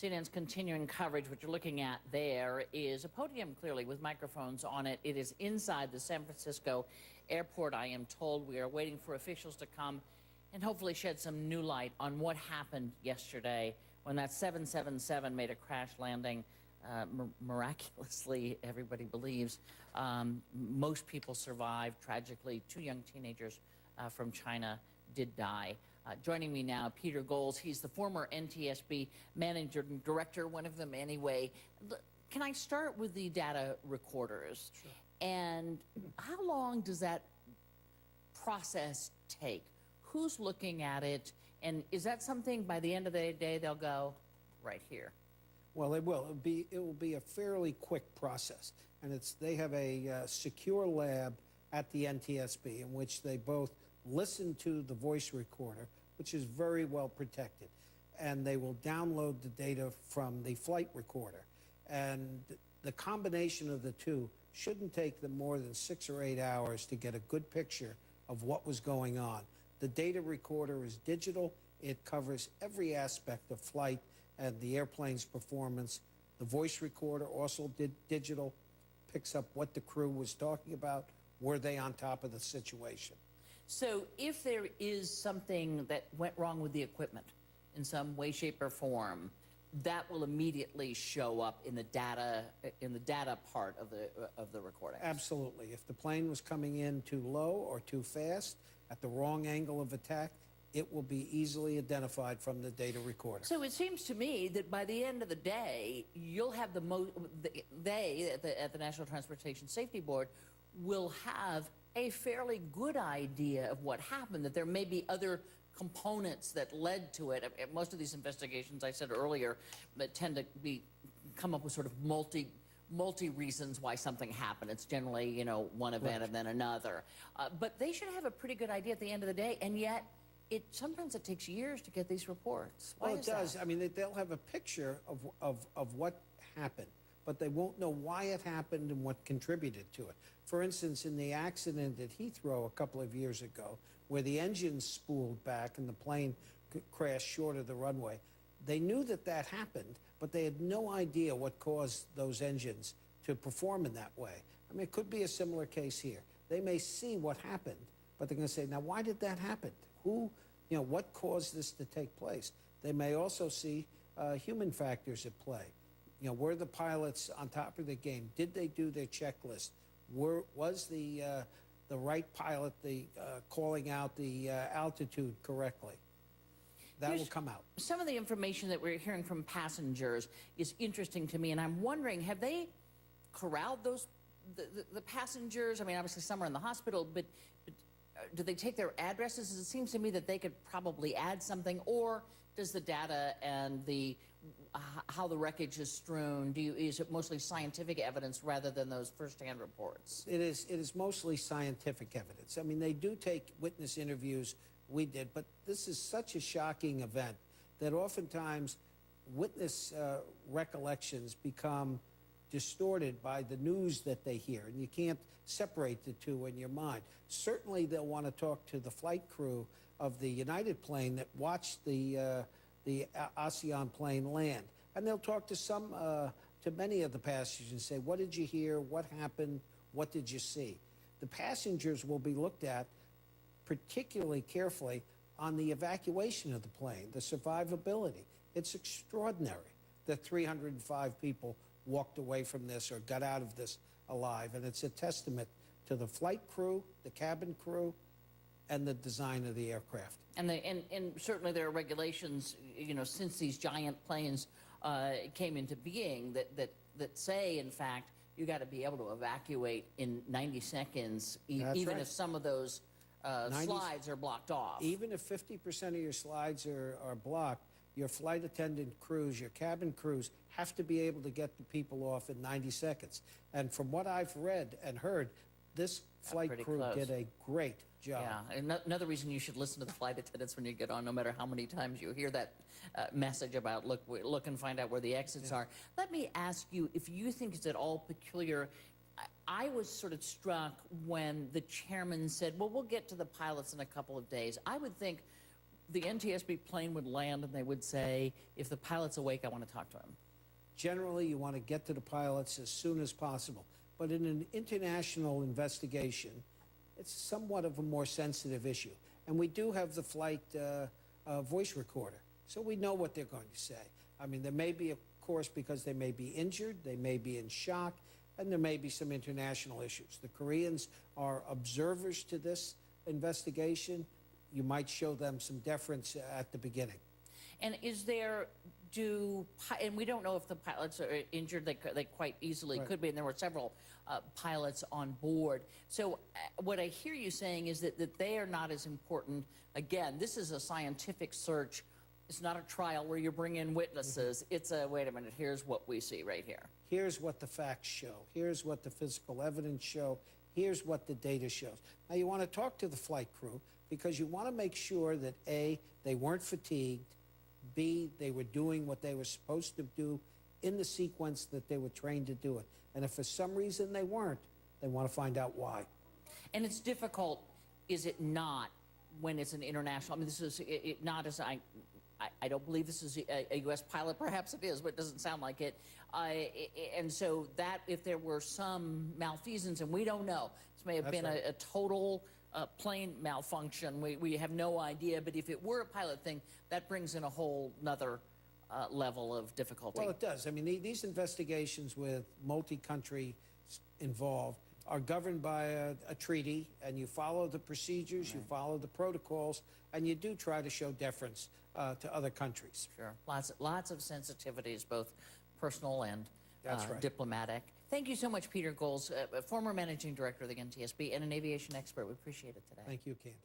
CNN's continuing coverage. What you're looking at there is a podium, clearly, with microphones on it. It is inside the San Francisco airport, I am told. We are waiting for officials to come and hopefully shed some new light on what happened yesterday when that 777 made a crash landing. Miraculously, everybody believes. Most people survived. Tragically, 2 young teenagers from China did die. Joining me now, Peter Goelz. He's the former NTSB managing director, one of them anyway. Can I start with the data recorders? Sure. And how long does that process take? Who's looking at it? And is that something by the end of the day they'll go right here? Well, it will. It will be a fairly quick process, and they have a secure lab at the NTSB in which they both listen to the voice recorder, which is very well protected, and they will download the data from the flight recorder. And the combination of the two shouldn't take them more than 6 or 8 hours to get a good picture of what was going on. The data recorder is digital. It covers every aspect of flight and the airplane's performance. The voice recorder, also digital, picks up what the crew was talking about. Were they on top of the situation? So if there is something that went wrong with the equipment in some way, shape, or form, that will immediately show up in the data part of the recording. Absolutely. If the plane was coming in too low or too fast, at the wrong angle of attack, it will be easily identified from the data recorder. So it seems to me that by the end of the day, you'll have they at the National Transportation Safety Board will have a fairly good idea of what happened, that there may be other components that led to it. Most of these investigations, I said earlier, that tend to come up with sort of multi reasons why something happened. It's generally, you know, one event Right. and then another. But they should have a pretty good idea at the end of the day, and yet sometimes it takes years to get these reports. Why Well, it is does. that? I mean, they'll have a picture of what happened, but they won't know why it happened and what contributed to it. For instance, in the accident at Heathrow a couple of years ago, where the engine spooled back and the plane crashed short of the runway, they knew that happened, but they had no idea what caused those engines to perform in that way. I mean, it could be a similar case here. They may see what happened, but they're going to say, now, why did that happen? What caused this to take place? They may also see human factors at play. You know, were the pilots on top of the game? Did they do their checklist? Was the right pilot calling out the altitude correctly? That will come out. Some of the information that we're hearing from passengers is interesting to me, and I'm wondering, have they corralled the passengers? I mean, obviously some are in the hospital, but do they take their addresses? It seems to me that they could probably add something, or does the data and how the wreckage is strewn, is it mostly scientific evidence rather than those first-hand reports? It is mostly scientific evidence. I mean, they do take witness interviews. We did, but this is such a shocking event that oftentimes witness recollections become distorted by the news that they hear, and you can't separate the two in your mind. Certainly, they'll want to talk to the flight crew of the United plane that watched the Asiana plane land, and they'll talk to many of the passengers and say, what did you hear? What happened? What did you see? The passengers will be looked at particularly carefully on the evacuation of the plane, the survivability. It's extraordinary that 305 people walked away from this or got out of this alive, and it's a testament to the flight crew, the cabin crew, and the design of the aircraft. And certainly there are regulations, you know, since these giant planes came into being that say, in fact, you got to be able to evacuate in 90 seconds, even right. if some of those slides are blocked off. Even if 50% of your slides are blocked, your flight attendant crews, your cabin crews have to be able to get the people off in 90 seconds. And from what I've read and heard, this flight crew did a great job. Yeah, another reason you should listen to the flight attendants when you get on, no matter how many times you hear that message about look and find out where the exits are. Let me ask you if you think it's at all peculiar. I was sort of struck when the chairman said, well, we'll get to the pilots in a couple of days. I would think the NTSB plane would land and they would say, if the pilot's awake, I want to talk to him. Generally, you want to get to the pilots as soon as possible. But in an international investigation, it's somewhat of a more sensitive issue. And we do have the flight voice recorder, so we know what they're going to say. I mean, there may be, of course, because they may be injured, they may be in shock, and there may be some international issues. The Koreans are observers to this investigation. You might show them some deference at the beginning. And is there, and we don't know if the pilots are injured, they quite easily Right. could be, and there were several pilots on board. So what I hear you saying is that they are not as important. Again, this is a scientific search. It's not a trial where you bring in witnesses. It's a, wait a minute, here's what we see right here. Here's what the facts show. Here's what the physical evidence show. Here's what the data shows. Now, you want to talk to the flight crew because you want to make sure that A, they weren't fatigued, B, they were doing what they were supposed to do in the sequence that they were trained to do it. And if for some reason they weren't, they want to find out why. And it's difficult, is it not, when it's an international, I mean, this is not as I don't believe this is a U.S. pilot. Perhaps it is, but it doesn't sound like it. And so that, if there were some malfeasance, and we don't know, this may have That's been right. a total plane malfunction. We have no idea. But if it were a pilot thing, that brings in a whole nother level of difficulty. Well, it does. I mean, these investigations with multi-country involved are governed by a treaty, and you follow the procedures, Right. you follow the protocols, and you do try to show deference to other countries. Sure. Lots of sensitivities, both personal and That's right. diplomatic. Thank you so much, Peter Goelz, former managing director of the NTSB and an aviation expert. We appreciate it today. Thank you, Candy.